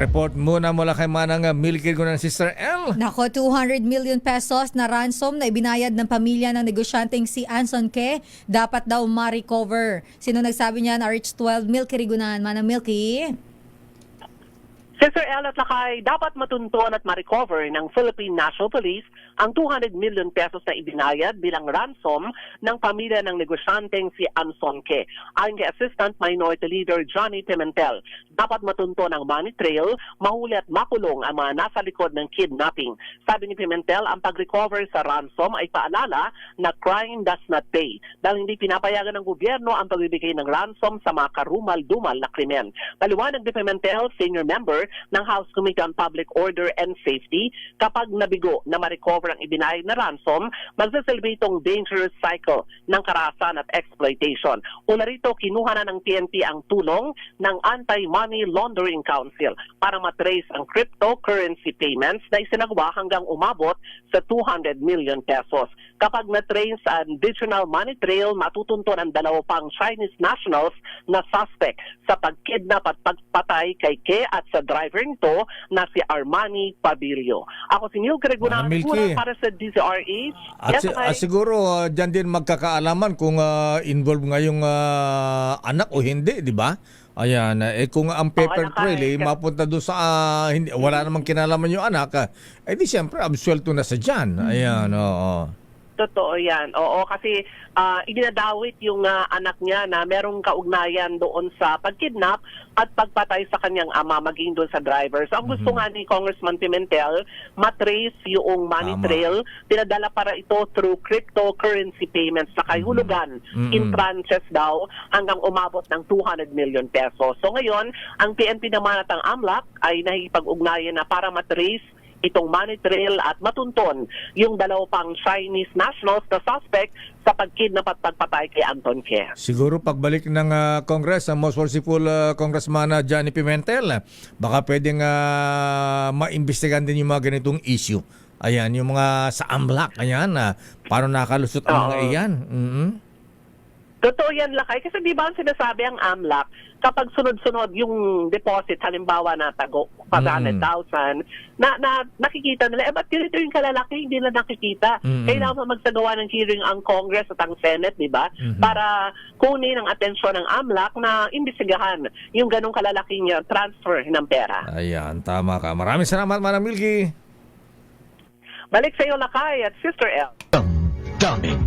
Report muna mula kay Manang Milky ko ng Sister L. Nako, 200 million pesos na ransom na ibinayad ng pamilya ng negosyanteng si Anson Ke dapat daw ma-recover. Sino nagsabi niyan? RH12 Milky Rigunan. Manang Milky. Sister El at Lakay, dapat matunton at ma-recover ng Philippine National Police ang 200 million pesos na ibinayad bilang ransom ng pamilya ng negosyanteng si Anson Ke. Ayon kay Assistant Minority Leader Johnny Pimentel, dapat matunton ang money trail, mahuli at makulong ang mga nasa likod ng kidnapping. Sabi ni Pimentel, ang pag-recover sa ransom ay paalala na crime does not pay dahil hindi pinapayagan ng gobyerno ang pagbibigay ng ransom sa mga karumal-dumal na krimen. Paliwanag ni Pimentel, senior member ng House Committee on Public Order and Safety, kapag nabigo na ma-recover ang ibinayad na ransom, magsasilbi itong dangerous cycle ng karahasan at exploitation. Una rito, kinuha na ng PNP ang tulong ng Anti-Money Laundering Council para matrace ang cryptocurrency payments na isinagawa hanggang umabot sa 200 million pesos. Kapag na-trace ang digital money trail, matutunton ang dalawa pang Chinese nationals na suspect sa pagkidnap at pagpatay kay Ke at sa driver nito na si Armani Pabilio. Ako si Neil Gregorio Milky. para sa DZRH. At siguro dyan din magkakaalaman kung involved nga yung anak o hindi, di ba? Ayan, kung ang paper trail mapunta doon sa hindi, wala namang kinalaman yung anak, di siyempre absuelto na sa dyan. Ayan, oo. Totoo yan. Oo, kasi idinadawit yung anak niya na merong kaugnayan doon sa pagkidnap at pagpatay sa kanyang ama, maging doon sa driver. So ang gusto nga ni Congressman Pimentel, matrace yung money trail, pinadala para ito through cryptocurrency payments sa kahulugan in tranches daw hanggang umabot ng 200 million pesos. So ngayon, ang PNP naman at ang AMLAC ay nakikipag-ugnayan na para matrace itong money trail at matunton yung dalawa pang Chinese nationals na suspect sa pagkidnap at pagpatay kay Anton Ke. Siguro pagbalik ng Congress, ang most worshipful Congressman Johnny Pimentel, baka pwedeng maimbestigahan din yung mga ganitong issue. Ayan, yung mga sa AMLAC, ayan, paano nakalusot ang mga iyan. Totoo yan, Lakay. Kasi di ba ang sinasabi ang AMLAC, kapag sunod-sunod yung deposit, halimbawa na tago 500,000, na nakikita nila, ba't ganito yung kalalaki, hindi na nakikita. Kailangan magsagawa ng hearing ang Congress at ang Senate, di ba? Para kunin ang atensyon ng AMLAC na imbestigahan yung ganong kalalaking transfer ng pera. Ayan, tama ka. Maraming salamat, Manang Milky. Balik sa iyo, Lakay at Sister L. Damdamin.